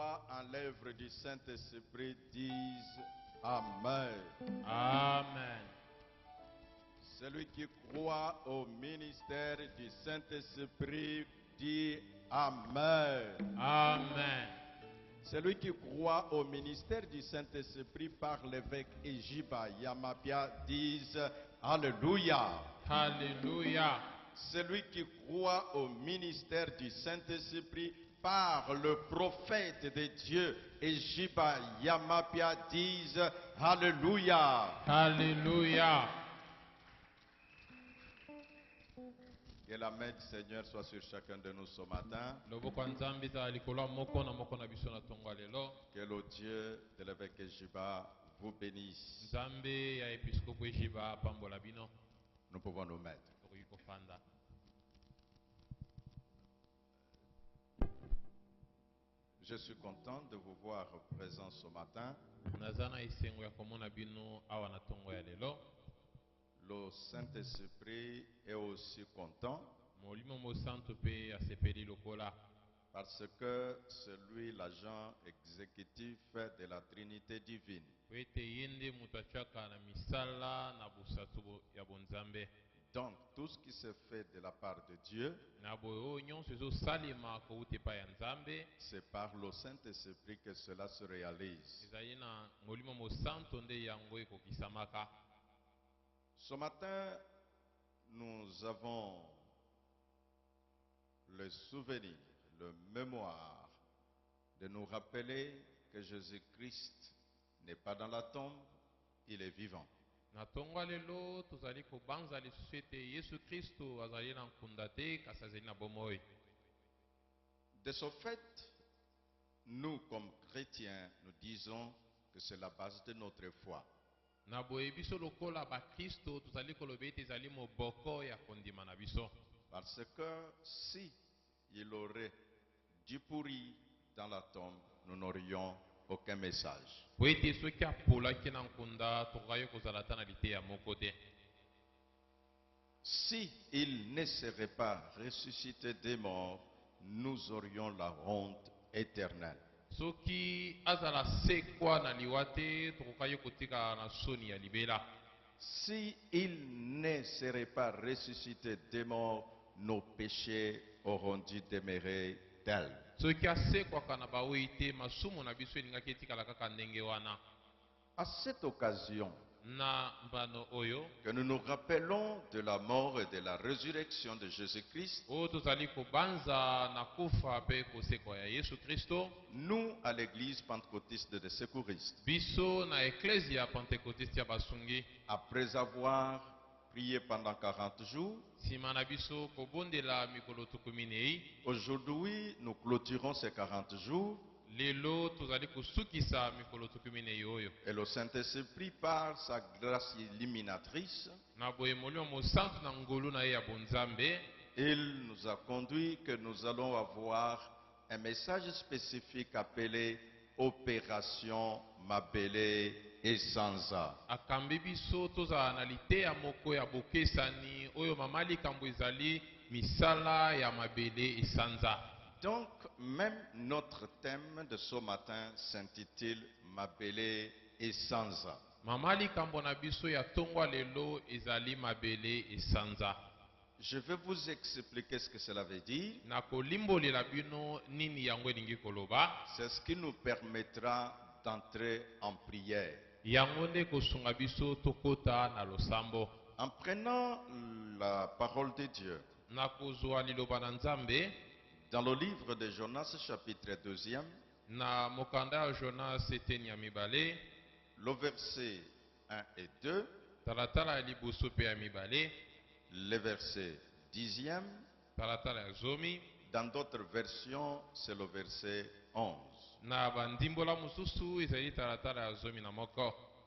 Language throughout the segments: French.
croient en l'œuvre du Saint-Esprit disent Amen. Amen. Celui qui croit au ministère du Saint-Esprit dit Amen. Amen. Celui qui croit au ministère du Saint-Esprit par l'évêque Ejiba Yamapia disent Alléluia. Alléluia. Celui qui croit au ministère du Saint-Esprit par le prophète de Dieu Ejiba Yamapia disent Alléluia. Alléluia. Que la main du Seigneur soit sur chacun de nous ce matin. Que le Dieu de l'évêque Ejiba vous bénisse. Nous pouvons nous mettre. Je suis content de vous voir présents ce matin. Le Saint-Esprit est aussi content parce que c'est lui l'agent exécutif de la Trinité divine. Donc tout ce qui se fait de la part de Dieu, c'est par le Saint-Esprit que cela se réalise. Ce matin, nous avons le souvenir, le mémoire de nous rappeler que Jésus-Christ n'est pas dans la tombe, il est vivant. De ce fait, nous comme chrétiens, nous disons que c'est la base de notre foi. Parce que si il aurait du pourri dans la tombe, nous n'aurions aucun message. Si il ne serait pas ressuscité des morts, nous aurions la honte éternelle. Si il ne serait pas ressuscité des morts, nos péchés auront dû demeurer tels. À cette occasion, que nous nous rappelons de la mort et de la résurrection de Jésus-Christ, nous, à l'église pentecôtiste des secouristes, après avoir prié pendant 40 jours, aujourd'hui, nous clôturons ces 40 jours. Et le Saint-Esprit, par sa grâce illuminatrice, il nous a conduit que nous allons avoir un message spécifique appelé Opération Mabele et Sanza. Donc, même notre thème de ce matin s'intitule Mabele et Sanza. Je vais vous expliquer ce que cela veut dire. C'est ce qui nous permettra d'entrer en prière. En prenant la parole de Dieu, dans le livre de Jonas, chapitre 2, le verset 1 et 2, le verset 10e, dans d'autres versions, c'est le verset 11.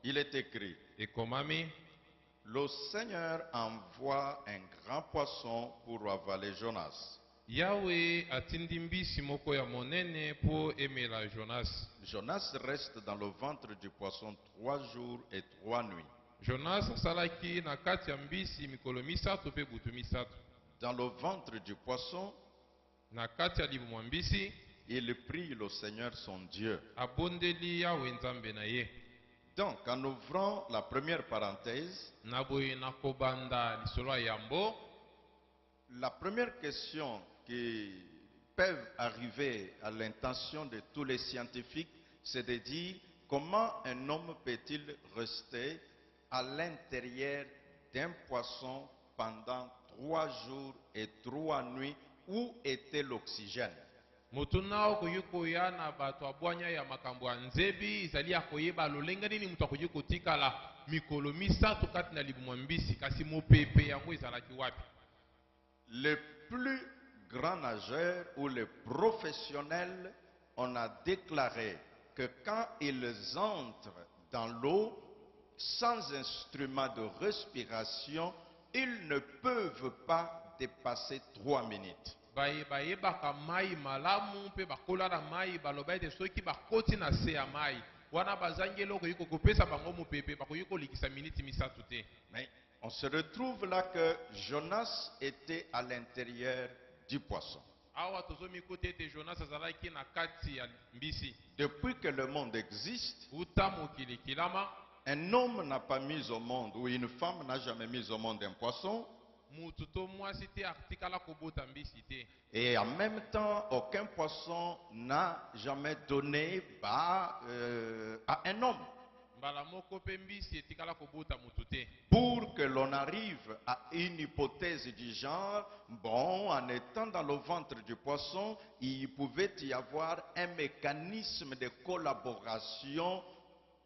Il est écrit, le Seigneur envoie un grand poisson pour avaler Jonas. Jonas reste dans le ventre du poisson 3 jours et 3 nuits. Dans le ventre du poisson, il prie le Seigneur son Dieu. abondeli yawe nzambe na ye. Donc, en ouvrant la première parenthèse, Na boye na kobanda lisolo ya yambo, la première question qui peut arriver à l'intention de tous les scientifiques, c'est de dire comment un homme peut-il rester à l'intérieur d'un poisson pendant 3 jours et 3 nuits? Où était l'oxygène? moto na okoki koya na bato abwanya ya makambo ya nzebi izali akoyeba lolenge nini moto akoki kotikala mikolo misato kati na libumu mbisi, kasi mopepe yango ezalaki wapi? Les plus grands nageurs ou les professionnels, on a déclaré que quand ils entrent dans l'eau sans instrument de respiration, ils ne peuvent pas dépasser 3 minutes. bayebaka mai malamu mpe bakola na mai baloba ete soki bakoti na se ya mai wana bazangi eloko okoki kopesa bango mopepe bakoki kolikisa miniti misato te. Mais on se retrouve là que Jonas était à l'intérieur du poisson. Awa tozomikuta ete Jonas azalaki na kati ya mbisi. Depuis que le monde existe, uta mokili kilama, un homme n'a pas mis au monde, ou une femme n'a jamais mis au monde un poisson. mutu to mwasi te atikala kobota mbisi te. Et en même temps, aucun poisson n'a jamais donné à un homme. Mbala moko pe mbisi etikala kobota mutu te. Pour que l'on arrive à une hypothèse du genre, bon, en étant dans le ventre du poisson, il pouvait y avoir un mécanisme de collaboration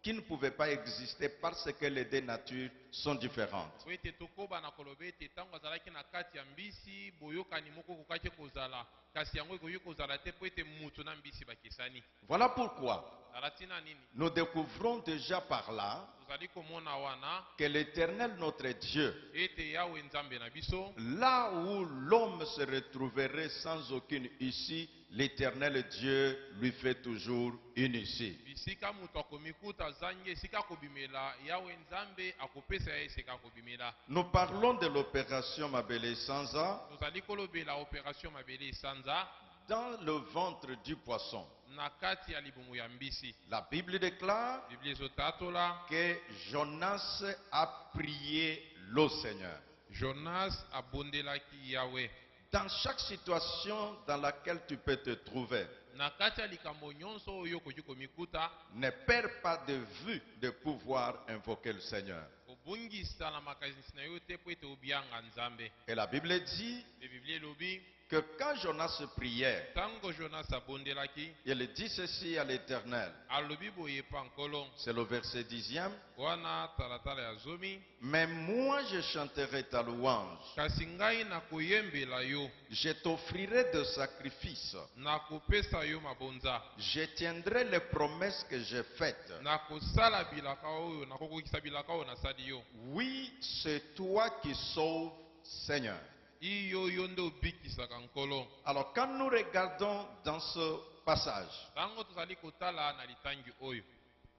qui ne pouvait pas exister parce que les deux natures sont différentes. Oete tokoba na kolobe ete tango azalaki na kati ya mbisi boyokani moko kokaki kozala, kasi yango ekoki kozala te po ete mutu na mbisi bakesani. Voilà pourquoi Alatina nini? nous découvrons déjà par là Tozali komona wana que l'Éternel, notre Dieu, ete yawe nzambe na biso, là où l'homme se retrouverait sans aucune issue, l'Éternel Dieu lui fait toujours une issue. bisika mutu akomikuta zangi esika kobimela, yawe nzambe akopesa ya esika kobimela. Nous parlons de l'opération Mabele Sanza Tozali kolobela opération mabele sanza dans le ventre du poisson. na kati ya libumu ya mbisi. La Bible déclare Biblia ezotatola que Jonas a prié le Seigneur. Jonas abondelaki yawe. Dans chaque situation dans laquelle tu peux te trouver, Na kati ya likambo nyonso oyo okoki komikuta, ne perds pas de vue de pouvoir invoquer le Seigneur. kobungisa na makanisi na yo te po ete obianga nzambe. Et la Bible dit Pe Biblia elobi que quand Jonas priait, tango Jonas abondelaki, il dit ceci à l'Éternel. alobi boye pa nkolo, C'est le verset 10e. wana talatala ya zomi, Mais moi je chanterai ta louange. kasi ngai na koyembela yo, Je t'offrirai de sacrifices. na kopesa yo mabonza, Je tiendrai les promesses que j'ai faites. na kosala bilaka oyo, na kokokisa bilaka oyo nasali yo. Oui, c'est toi qui sauves, Seigneur. Iyo yo nde obikisaka nkolo. Alors quand nous regardons dans ce passage, Tango tozali kotala na litangi oyo,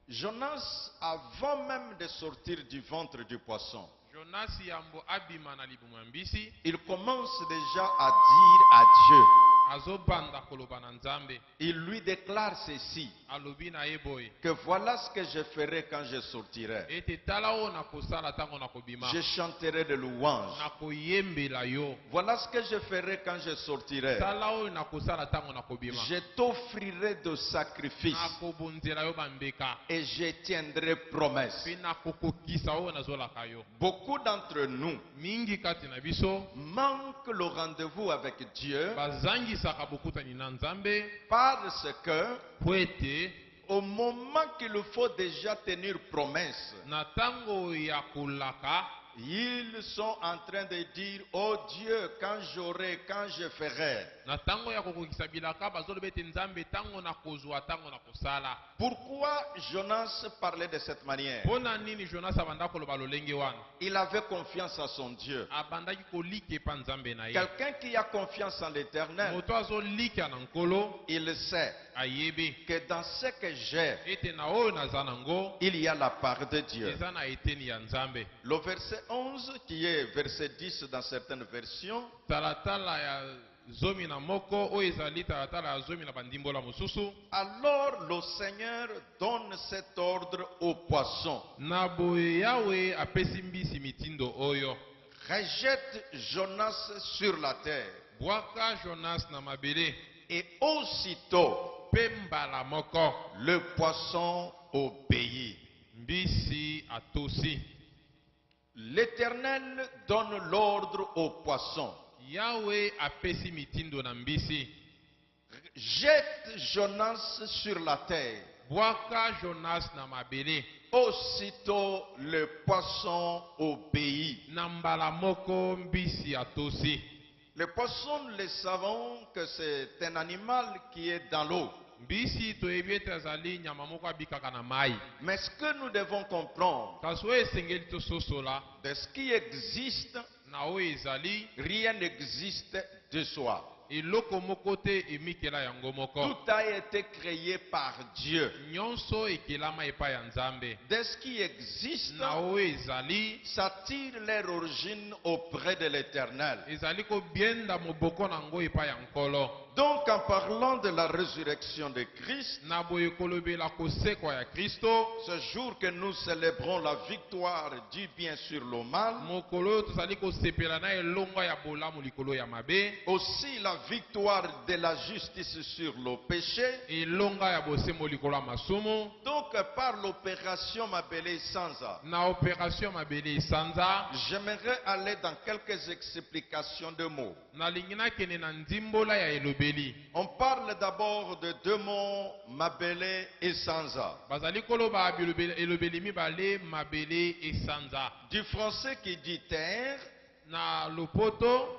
Jonas, avant même de sortir du ventre du poisson, Jonas yambo abima na libumu ya mbisi, il commence déjà à dire à Dieu. azobanda koloba na nzambe, Il lui déclare ceci, alobi na ye boye que voilà ce que je ferai quand je sortirai. ete tala oyo na kosala tango na kobima, Je chanterai de louanges. na koyembela yo. Voilà ce que je ferai quand je sortirai. Tala oyo na kosala tango na kobima, Je t'offrirai de sacrifices na kobonzela yo bambeka, et je tiendrai promesse. pe na kokokisa oyo nazolaka yo. Beaucoup d'entre nous Mingi kati na biso manquent le rendez-vous avec Dieu bazangisaka bokutani na nzambe parce que po ete au moment qu'il faut déjà tenir promesse, na tango ya kolaka ils sont en train de dire, oh Dieu, quand j'aurai, quand je ferai. na tango ya kokokisa bilaka bazoloba ete nzambe tango na kozwa tango na kosala. Pourquoi Jonas parlait de cette manière? Mpo na nini Jonas abanda koloba lolenge wana? Il avait confiance en son Dieu. Abandaki kolika epa nzambe na ye. Quelqu'un qui a confiance en l'Éternel, Moto azolika na nkolo il sait ayebi que dans ce que j'ai, ete na oyo naza nango il y a la part de Dieu. eza na eteni ya nzambe. Le verset 11, qui est verset 10 dans certaines versions, Talatala ya zomi na moko oyo ezali talatala ya zomi na bandimbola mosusu. Alors le Seigneur donne cet ordre au poisson. Na boye Yawe apesi mbisi mitindo oyo. Rejette Jonas sur la terre. Bwaka Jonas na mabele. Et aussitôt, Pembala moko. le poisson obéit. Mbisi atosi. L'Éternel donne l'ordre au poisson. Yawe apesi mitindo na mbisi. Jette Jonas sur la terre. Bwaka Jonas na mabele. Aussitôt le poisson obéit. Nambala moko mbisi atosi. Le poisson, nous le savons que c'est un animal qui est dans l'eau. Mbisi toyebi ete azali nyama moko abikaka na mai. Mais ce que nous devons comprendre, Kasi oyo esengeli tososola de ce qui existe, na oyo ezali rien n'existe de soi. eloko moko te emikela yango moko. Tout a été créé par Dieu. Nyonso ekelama epai ya Nzambe. De ce qui existe, Na oyo ezali ça tire leur origine auprès de l'Éternel. ezali kobienda moboko nango epai ya Nkolo. Donc en parlant de la résurrection de Christ, Na boye kolobela kosekwa ya Kristo. ce jour que nous célébrons la victoire du bien sur le mal, Mokolo oyo tozali kosepela na elongo ya bolamu likolo ya mabe. aussi la victoire de la justice sur le péché. Elonga ya bosembo likolo ya masumu. Donc par l'opération Mabele Sanza, Na opération mabele esanza. j'aimerais aller dans quelques explications de mots. Nalingi nakende na ndimbola ya elobeli. On parle d'abord de deux mots, Mabele et Sanza. Bazali koloba elobeli mibale mabele esanza. Du français qui dit terre, Na lopoto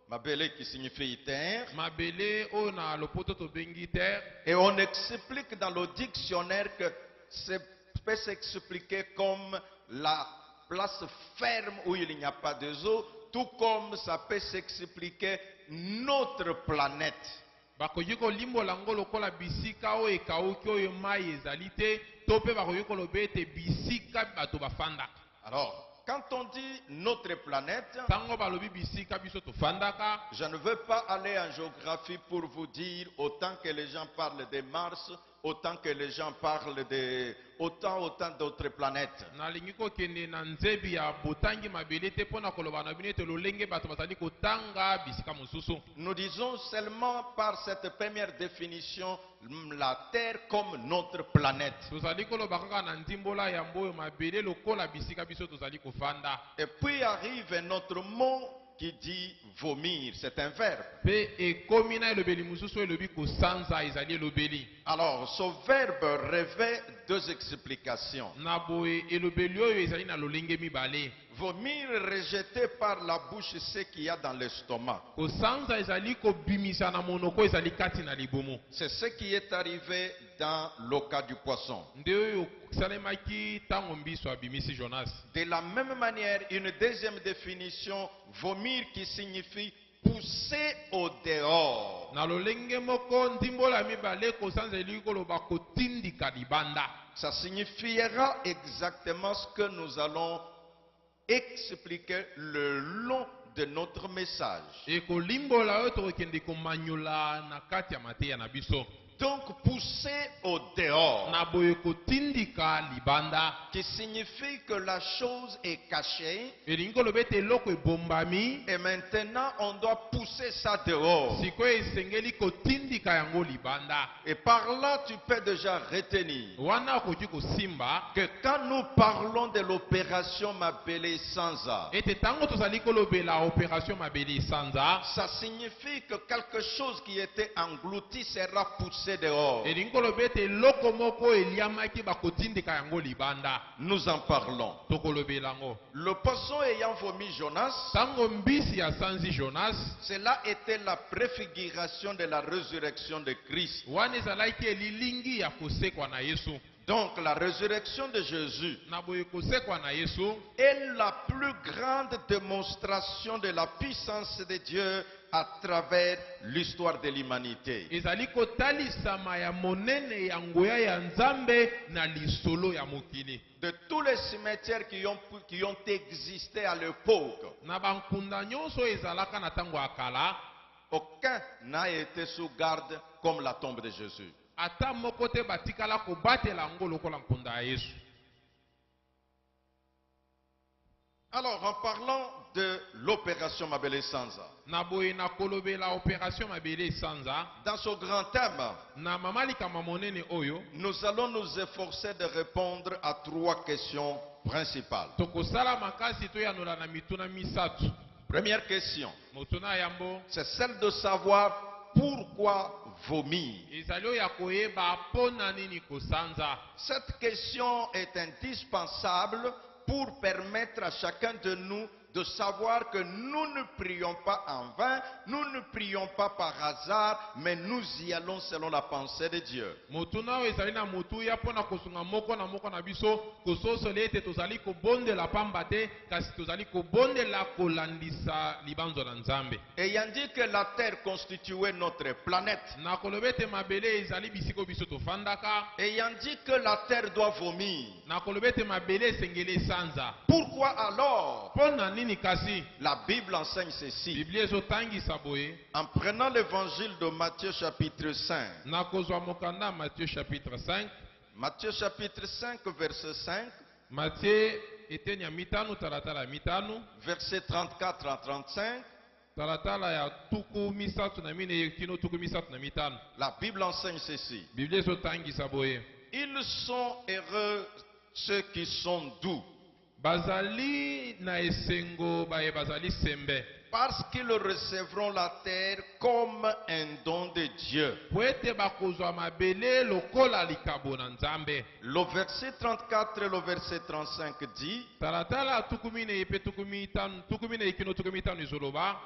Mabele qui signifie terre, mabele o na lopoto tobengi terre. et on explique dans le dictionnaire que ça peut s'expliquer comme la place ferme où il n'y a pas de eau, tout comme ça peut s'expliquer notre planète. Bakoki kolimbola ngo lokola bisika oyo ekauki oyo mai ezali te, to mpe bakoki koloba ete bisika bato bafandaka. Alors, quand on dit notre planète, Tango balobi bisika biso tofandaka. je ne veux pas aller en géographie pour vous dire autant que les gens parlent de Mars, autant que les gens parlent de autant d'autres planètes. Nalingi kokende na nzebi ya botangi mabele te mpona koloba na bino ete lolenge bato bazali kotanga bisika mosusu. Nous disons seulement par cette première définition la Terre comme notre planète. Tozali koloba kaka na ndimbola ya mboyo mabele lokola bisika biso tozali kofanda. Et puis arrive un autre mot qui dit vomir, c'est un verbe. Pe ekomi na elobeli mosusu elobi kosanza ezali elobeli. Alors, ce verbe revêt deux explications. Na boye elobeli oyo ezali na lolenge mibale. Vomir rejeté par la bouche ce qu'il y a dans l'estomac. Kosanza ezali kobimisa na monoko ezali kati na libumu. C'est ce qui est arrivé dans le cas du poisson. Nde oyo salemaki tango mbiso abimisi Jonas. De la même manière, une deuxième définition, vomir qui signifie pousser au dehors. Na lolenge moko ndimbola mibale kosanza eli koloba kotindika libanda. Ça signifiera exactement ce que nous allons expliquer le long de notre message. E kolimbola oyo tokende komanyola na kati ya mateya na biso. Donc pousser au dehors, Na boye kotindika libanda. qui signifie que la chose est cachée Elingi koloba ete eloko ebombami. et maintenant on doit pousser ça dehors. Sikoyo esengeli kotindika yango libanda. Et par là tu peux déjà retenir Wana okoki kosimba que quand nous parlons de l'opération Mabele Sanza, ete tango tozali kolobela opération mabele esanza. ça signifie que quelque chose qui était englouti sera poussé dehors. Elingi koloba ete eloko moko eliamaki bakotindika yango libanda. Nous en parlons. Tokolobela yango. Le poisson ayant vomi Jonas, Tango mbisi ya sanzi Jonas. cela était la préfiguration de la résurrection de Christ. Wana ezalaki elilingi ya kosekwa na Yesu. Donc la résurrection de Jésus Na boye kosekwa na Yesu est la plus grande démonstration de la puissance de Dieu à travers l'histoire de l'humanité. ezali kotalisama ya monene ya nguya ya Nzambe na lisolo ya mokili. De tous les cimetières qui ont existé à l'époque, Na bankunda nyonso ezalaka na tango ya kala. aucun n'a été sous garde comme la tombe de Jésus. ata moko te batikala kobatela yango lokola nkunda ya Yesu. Alors, en parlant de l'opération Mabele Sanza, Na boye na kolobela opération Mabele Sanza, dans ce grand thème, na mamalika mamonene oyo, nous allons nous efforcer de répondre à 3 questions principales. tokosala makasi toyanola na mituna misatu. Première question, Motuna yambo, c'est celle de savoir pourquoi vomir. ezali oyo ya koyeba pona nini kosanza. Cette question est indispensable pour permettre à chacun de nous de savoir que nous ne prions pas en vain, nous ne prions pas par hasard, mais nous y allons selon la pensée de Dieu. Motuna oyo ezali na motu ya pona kosunga moko na biso kososole ete tozali kobondela pamba te kasi tozali kobondela kolandisa libanzo na Nzambe. Ayant dit que la terre constituait notre planète, Na koloba ete mabele ezali bisiko biso tofandaka, ayant dit que la terre doit vomir, na koloba ete mabele esengeli esanza, pourquoi alors pona nini kasi la Bible enseigne ceci? Biblia ezotangisa boye. En prenant l'évangile de Matthieu chapitre 5, Na kozwa mokanda Matthieu chapitre 5, Matthieu chapitre 5 verset 5, Matthieu eteni ya mitano talatala ya mitano, verset 34 à 35, talatala ya tuku misatu na mine kino tuku misatu na mitano. la Bible enseigne ceci. Biblia ezotangisa boye. Ils sont heureux ceux qui sont doux, Bazali na esengo baye bazali sembe. parce qu'ils recevront la terre comme un don de Dieu. Po ete bakozwa mabele lokola likabo na Nzambe. Le verset 34 et le verset 35 dit, Talatala tuku mine epe tuku mine kino tuku mitano ezoloba.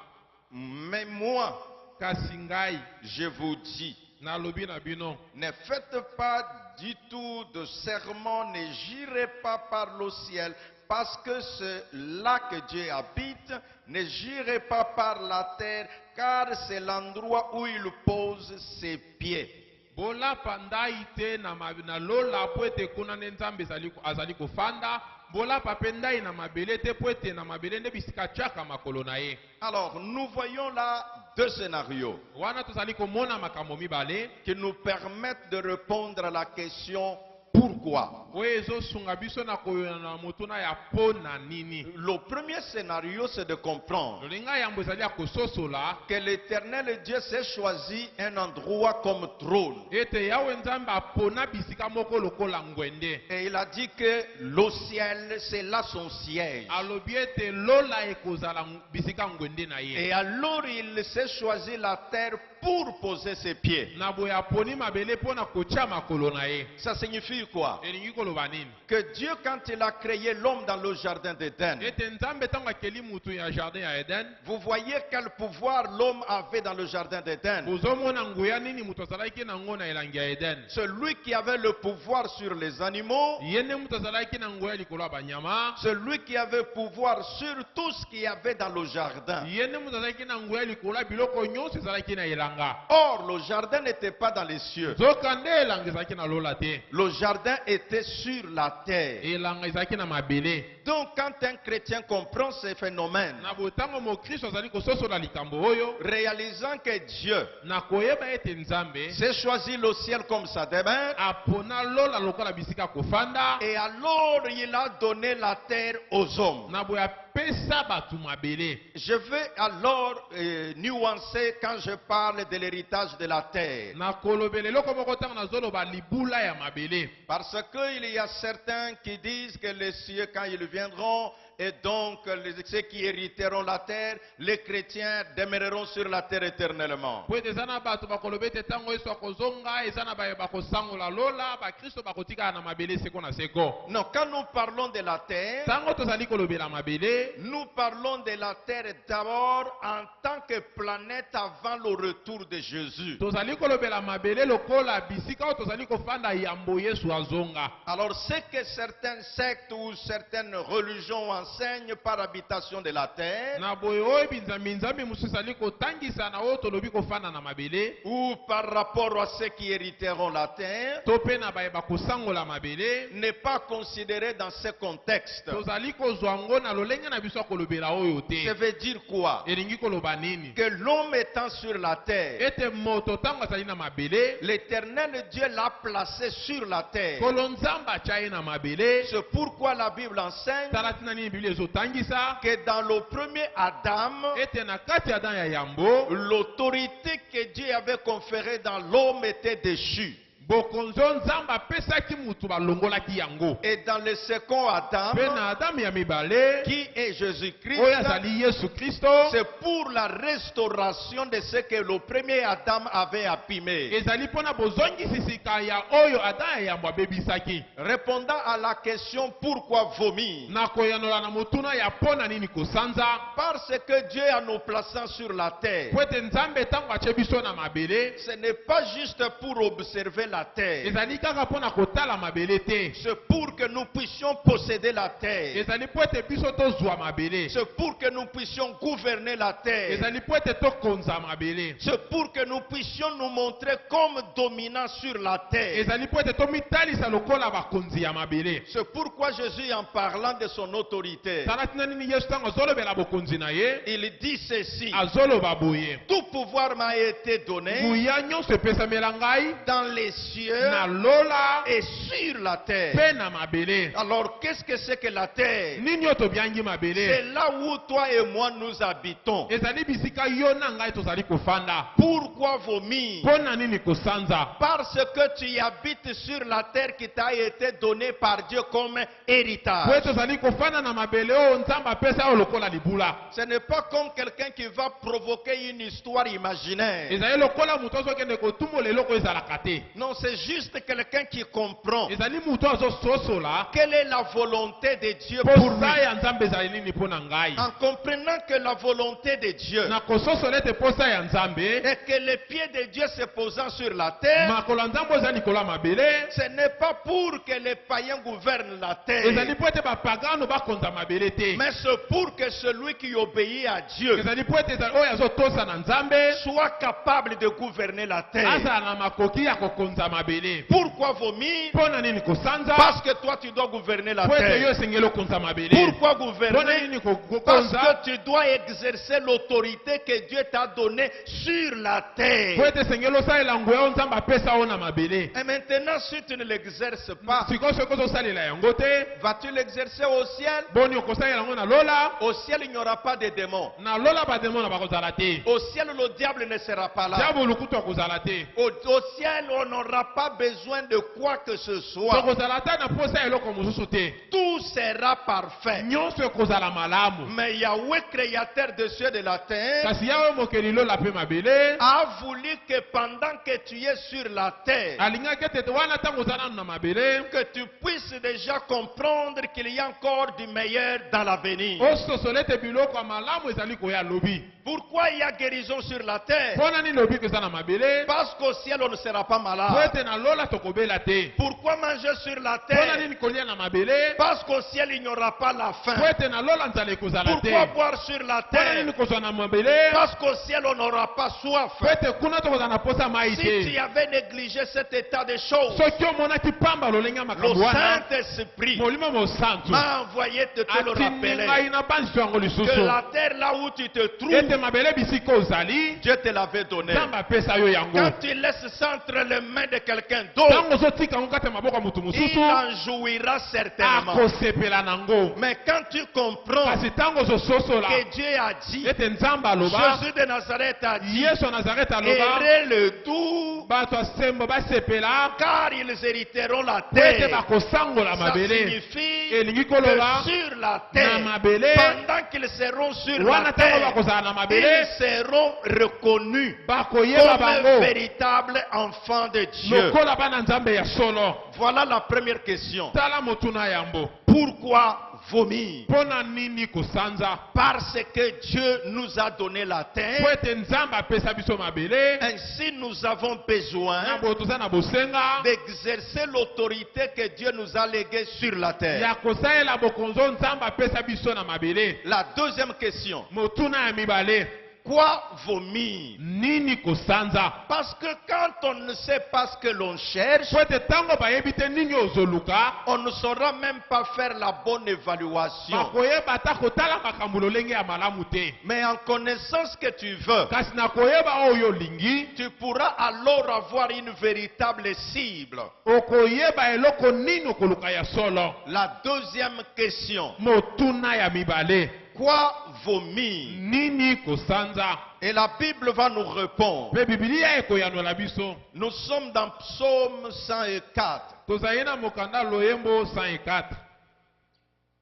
mais moi, Kasi ngai je vous dis, nalobi na bino, ne faites pas du tout de serment, ne jurez pas par le ciel, parce que c'est là que Dieu habite. Ne jurez pas par la terre, car c'est l'endroit où il pose ses pieds. bola pandai te na lola po ete kuna ne Nzambe azali kofanda. Bola papendai na mabele te po ete na mabele nde bisika tiaka makolo na ye. Alors, nous voyons là 2 scénarios Wana tozali komona makambo mibale qui nous permettent de répondre à la question pourquoi. oyo ezosunga biso na koyona na motuna ya pona nini. Le premier scénario, c'est de comprendre Lolinga yambo ezali ya kososola que l'Éternel Dieu s'est choisi un endroit comme trône. ete yawe Nzambe apona bisika moko lokola ngwende. Et il a dit que le ciel, c'est là son siège. Alobi ete lola ekozala bisika ngwende na ye. Et alors il s'est choisi la terre pour poser ses pieds. Na boye aponi mabele pona kotia makolo na ye. Ça signifie quoi? Elingi koloba nini? Que Dieu, quand il a créé l'homme dans le jardin d'Éden, Ete Nzambe ntango akeli mutu ya jardin ya Eden, vous voyez quel pouvoir l'homme avait dans le jardin d'Éden. bozomona nguya nini mutu azalaki nango na elangi ya Eden. Celui qui avait le pouvoir sur les animaux, Ye nde mutu azalaki na nguya likolo ya banyama. celui qui avait pouvoir sur tout ce qu'il y avait dans le jardin. Ye nde mutu azalaki na nguya likolo ya biloko nyonso ezalaki na elanga. Or, le jardin n'était pas dans les cieux. Zoka nde elanga ezalaki na lola te. Le jardin était sur la terre. Elanga ezalaki na mabele. Donc, quand un chrétien comprend ces phénomènes, Na botango mokristo azali kososola likambo oyo, réalisant que Dieu na koyeba ete Nzambe s'est choisi le ciel comme sa demeure, apona lola lokola bisika kofanda, et alors il a donné la terre aux hommes. na boya pesa batu mabele. Je vais alors nuancer quand je parle de l'héritage de la terre. Na kolobele loko moko tango na zoloba libula ya mabele. Parce qu'il y a certains qui disent que les cieux, quand ils viendront, et donc ceux qui hériteront la terre, les chrétiens demeureront sur la terre éternellement. Po ete eza na bato bakoloba ete ntango Yesu akozonga eza na baye bakosangola lola bakristo bakotikala na mabele seko na seko. Non, quand nous parlons de la terre, Ntango tozali kolobela mabele, nous parlons de la terre d'abord en tant que planète avant le retour de Jésus. tozali kolobela mabele lokola bisika oyo tozali kofanda yambo Yesu azonga. Alors, ce que certaines sectes ou certaines religions enseignent, enseigne par habitation de la terre, na boye oyebi nzambe mosusu ezali kotangisa na oyo tolobi kofanda na mabele, ou par rapport à ceux qui hériteront la terre, to mpe na bayeba kosangola mabele, n'est pas considéré dans ce contexte. tozali kozwa ngo na lolenge na biso ya kolobela oyo te. Ça veut dire quoi? elingi koloba nini? Que l'homme étant sur la terre, ete moto ntango azali na mabele, l'Éternel Dieu l'a placé sur la terre. kolo nzambe atya ye na mabele. C'est pourquoi la Bible enseigne tala tina nini biblia ezotangisa que dans le premier Adam, ete na kati ya dan ya yambo, l'autorité que Dieu avait conférée dans l'homme était déchue. bokonzo nzambe apesaki mutu balongolaki yango. Et dans le second Adam, mpe na adamu ya mibale qui est Jésus-Christ, oyo azali yesu kristo, c'est pour la restauration de ce que le premier Adam avait abîmé. ezali mpona bozongisisika ya oyo ada ya yambo abebisaki. Répondant à la question pourquoi vomir, na koyanola na motuna ya mpona nini kosanza, parce que Dieu en nous plaçant sur la terre, po ete nzambe ntango atie biso na mabele, ce n'est pas juste pour observer la terre, ezali kaka mpona kotala mabele te, c'est pour que nous puissions posséder la terre, ezali po ete biso tozwa mabele, c'est pour que nous puissions gouverner la terre, ezali po ete tokonza mabele, c'est pour que nous puissions nous montrer comme dominants sur la terre. ezali po ete tomitalisa lokola bakonzi ya mabele. C'est pourquoi Jésus, en parlant de son autorité, tala tina nini yesu ntango azolobela bokonzi na ye, il dit ceci: azoloba boye: tout pouvoir m'a été donné nguya nyonso epesamela ngai dans les cieux na lola et sur la terre. mpe na mabele. Alors, qu'est-ce que c'est que la terre? nini oyo tobiangi C'est mabele? là où toi et moi nous habitons. ezali bisika yo na ngai tozali kofanda. Pourquoi vomir? mpo na nini kosanza? Parce que tu habites sur la terre qui t'a été donnée par Dieu comme po héritage. ete tozali kofanda na mabele oyo nzambe apesa yo lokola libula. Ce n'est pas comme quelqu'un qui va provoquer une histoire imaginaire. ezali lokola moto azokende kotumbola eloko ezalaka te. Non, c'est juste quelqu'un qui comprend ezali moto azososola quelle est la volonté de Dieu pour lui. posa ya nzambe ezali nini mpo na ngai. En comprenant que la volonté de Dieu na kososola ete posa ya nzambe, et que les pieds de Dieu se posant sur la terre, makolo ya nzambe eza likolo ya mabele, ce n'est pas pour que les païens gouvernent la ezali terre, po ete bapagano bakonza mabele te, mais c'est pour que celui qui obéit à Dieu ezali po ete oyo azotosa na nzambe soit capable de gouverner la terre. azala na makoki ya kokonza mabele. Pourquoi vomir? mpo na nini kosanza? Parce que toi tu dois gouverner la po ete yo terre. esengeli okonza mabele. Pourquoi mpo na gouverner? nini Parce kokonza? que tu dois exercer l'autorité que Dieu t'a donnée sur la po terre. ete esengeli osalela nguya oyo nzambe apesa yo na mabele. Et maintenant, si tu ne l'exerces pas, sikoyo soki ozosalela yango te, vas-tu l'exercer au ciel? boni okosalela yango na lola? Au ciel, il n'y aura pas de démons. na lola bademona bakozala te. Au ciel, le diable ne sera pas là. diabo lukutu akozala te. Au ciel, on n'aura pas besoin de quoi que ce soit. tokozala ta na posa eloko mosusu te. Tout sera parfait. nyonso ekozala malamu. Mais Yahweh, créateur des cieux et de la terre, kasi yawe mokeli lola mpe mabele a voulu que pendant que tu es sur la terre, alingaki ete wana ntango oza nanu na mabele, que tu puisses déjà comprendre qu'il y a encore du meilleur dans l'avenir. ososola ete biloko ya malamu ezali koya lobi. Pourquoi il y a guérison sur la terre? mpo na nini lobi eza na mabele? Parce qu'au ciel, on ne sera pas po malade. ete na lola tokobela te. Pourquoi manger sur la mpo na terre? nini kolia na mabele? Parce qu'au ciel, il n'y aura pas la po faim. ete na lola nzala ekozala te. Pourquoi boire sur la mpo na terre? nini kozwa na mabele? Parce qu'au ciel, on n'aura pas soif. po ete kuna tokozala na posa mai Si tu te. avais négligé cet état de choses, soki omonaki pamba lolenge ya le makambo wana, Saint-Esprit molimo mosantu m'a envoyé te le atindi ngai rappeler na bandiso yango que lisusu la terre là où tu te ete trouves, mabele bisika ozali Dieu te l'avait donné. nzambe apesa yo yango. Quand tu laisses ça entre les mains de quelqu'un d'autre, ntango ozotika yango kati ya maboko ya motu il mosusu, en jouira certainement. akosepela nango. Mais quand tu comprends kasi ntango ozososola que Dieu a dit, ete nzambe aloba, Jésus de Nazareth a dit, yesu ya nazareti aloba, errez le tout, bato ya sembo basepela car ils hériteront la po ete terre. bakosangola Ça mabele. signifie elingi que koloba sur la na terre, mabele, pendant qu'ils seront sur wana la ntango terre, bakozala na mabele, ils seront reconnus bakoyeba comme un bango véritable enfant de Dieu. lokola bana nzambe ya solo. Voilà la première question. tala motuna yambo. Pourquoi vomir? Pona nini kosanza? Parce que Dieu nous a donné la Po terre. ete Nzambe apesa biso mabele. Ainsi, nous avons besoin Na bo toza na bosenga d'exercer l'autorité que Dieu nous a léguée sur la terre. ya kosalela bokonzo Nzambe apesa biso na mabele. La deuxième question. Motuna ya mibale. Quoi vomir? Nini kosanza? Parce que quand on ne sait pas ce que l'on cherche, Po ete tango bayebi te nini ozoluka, on ne saura même pas faire la bonne évaluation. bakoyeba ata kotala makambo lolenge ya malamu te. Mais en connaissant ce que tu veux, Kasi na koyeba oyo olingi, tu pourras alors avoir une véritable cible. okoyeba eloko nini okoluka ya solo. La deuxième question. Motuna ya mibale. Quoi vomir? Nini kosanza? Et la Bible va nous répondre. Pe Biblia ekoyanola biso. Nous sommes dans Psaume 104. Tozali na mokanda loyembo 104.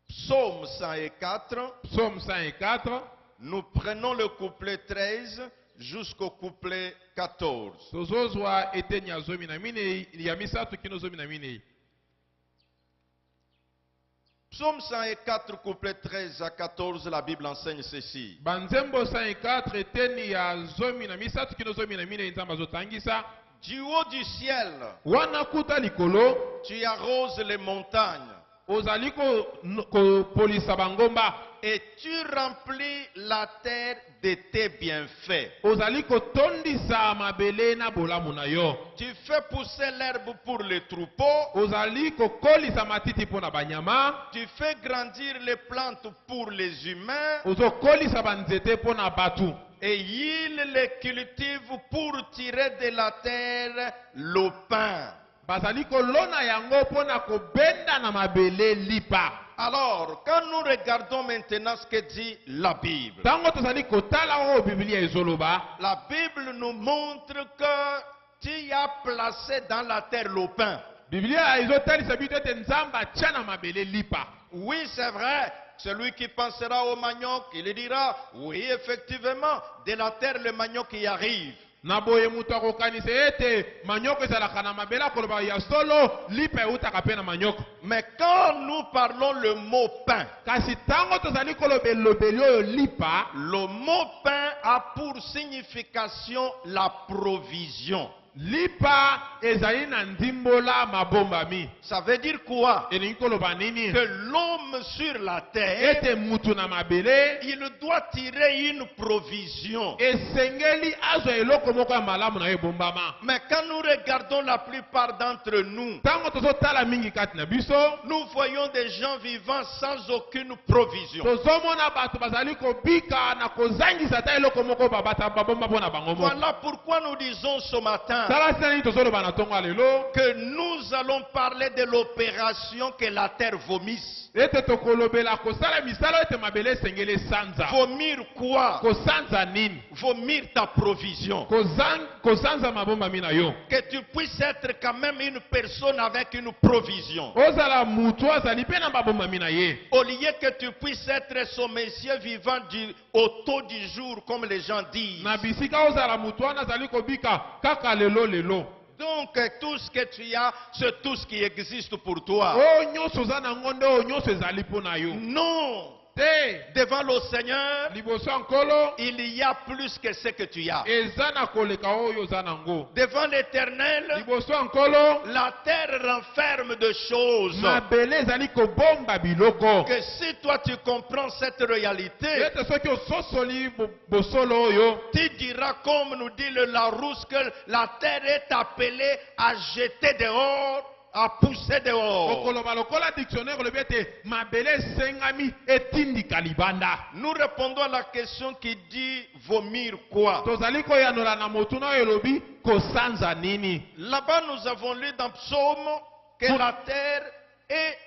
Psaume 104. Psaume 104. Nous prenons le couplet 13 jusqu'au couplet 14. Tozozwa eteni ya zomi na minei ya misatu kino zomi na minei. Psaume 104, couplet 13 à 14, la Bible enseigne ceci. Banzembo 104 eteni ya zomi na misatu kino zomi na minei Nzambe azotangisa. Du haut du ciel, Wana kuta likolo, tu arroses les montagnes ozali kopolisa bangomba. et tu remplis la terre de tes bienfaits. Ozali kotondisa mabele na bolamu na yo. Tu fais pousser l'herbe pour les troupeaux. Ozali kokolisa matiti pona banyama. Tu fais grandir les plantes pour les humains. Ozokolisa banzete pona batu. Et ils les cultivent pour tirer de la terre le pain. Bazali kolona yango pona kobenda na mabele lipa. Alors, quand nous regardons maintenant ce que dit la Bible, Tango tozali kotala o Biblia ezoloba. la Bible nous montre que tu as placé dans la terre le pain. Biblia ezotalisa biso ete Nzambe atia na mabele lipa. Oui, c'est vrai. Celui qui pensera au manioc, il dira, oui, effectivement, de la terre le manioc y arrive. Na boye mutu akokanisa ete manyoko ezalaka na mabele akoloba ya solo lipa eutaka pe na manyoko. Mais quand nous parlons le mot pain, Kasi tango tozali koloba elobeli oyo lipa, le mot pain a pour signification la provision. lipa ezali na ndimbola mabombami. Ça veut dire quoi? Elingi koloba nini? Que l'homme sur la terre, Ete mutu na mabele il doit tirer une provision. esengeli azwa eloko moko ya malamu na ye ebombama. Mais quand nous regardons la plupart d'entre nous, Tango tozotala mingi kati na biso, nous voyons des gens vivant sans aucune provision. tozomona bato bazali kobika na kozangisa ta eloko moko babata babomba mpona bango moko. Voilà pourquoi nous disons ce matin Tala sina nini tozoloba na tongo ya lelo? que nous allons parler de l'opération que la terre vomisse. Ete tokolobela kosala misala ete mabele esengeli esanza. Vomir quoi? Kosanza nini? Vomir ta provision. Kosanza mabomba mina yo. Que tu puisses être quand même une personne avec une provision. Ozala mutu azali pe na mabomba mina ye. Au lieu que tu puisses être ce monsieur vivant au taux du jour, comme les gens disent. Na bisika ozala mutu wana azali kobika kaka lelo lelo. Donc tout ce que tu as, c'est tout ce qui existe pour toi. O nyonso za na ngonde o nyonso ezali po na yo. Non. Te Devant le Seigneur, liboso ya nkolo il y a plus que ce que tu as. eza na koleka oyo oza nango. Devant l'Éternel, Liboso ya nkolo la terre renferme de choses. mabele ezali kobomba biloko. Que si toi tu comprends cette réalité, Ete soki ososoli bosolo oyo, tu diras comme nous dit le Larousse que la terre est appelée à jeter dehors, à pousser dehors. okoloba lokola dictionnaire olobi ete mabele esengami etindika libanda. Nous répondons à la question qui dit vomir quoi? Tozali koyanola na motuna oyo elobi kosanza nini. Là-bas nous avons lu dans Psaume que la terre est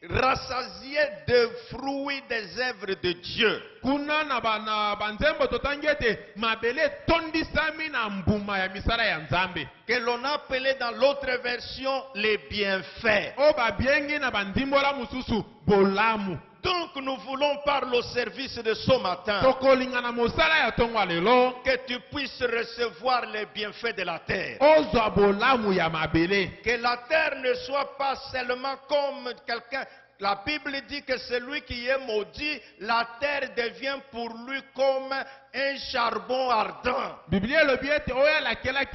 rassasiée de fruits des œuvres de Dieu. Kuna na banzembo totangi ete mabele tondisami na mbuma ya misala ya Nzambe. Que l'on a appelé dans l'autre version les bienfaits. O babiengi na bandimbola mususu bolamu. Donc nous voulons par le service de ce matin Tokolinga na mosala ya tongo lelo. que tu puisses recevoir les bienfaits de la terre. Ozwa bolamu ya mabele. Que la terre ne soit pas seulement comme quelqu'un, La Bible dit que celui qui est maudit, la terre devient pour lui comme un charbon ardent. Biblia lobi ete oyo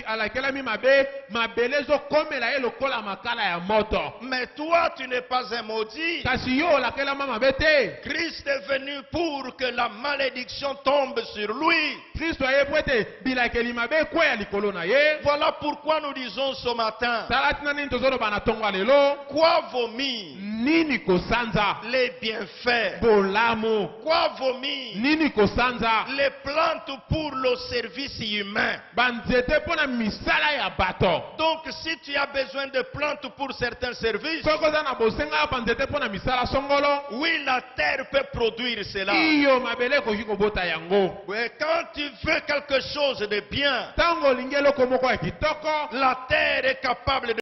alakelami mabele ezokomela ye lokola makala ya moto. Mais toi, tu n'es pas un maudit. Kasi yo olakelama mabe te. Christ est venu pour que la malédiction tombe sur lui. Kristo ayebi ete bilakeli mabe ekweya likolo na ye. Voilà pourquoi nous disons ce matin, Tala tina nini tozoloba na ntongo ya lelo. quoi vomir Nini kosanza les bienfaits? bolamu. Quoi vomir Nini kosanza les plantes pour le service humain? banzete mpona misala ya bato. Donc si tu as besoin de plantes pour certains services, Soki oza na bosenga ya banzete mpona misala songolo, oui, la terre peut produire cela. iyo mabele ekoki kobota yango. Mais quand tu veux quelque chose de bien, Ntango olingi eloko moko ya kitoko, la terre est capable de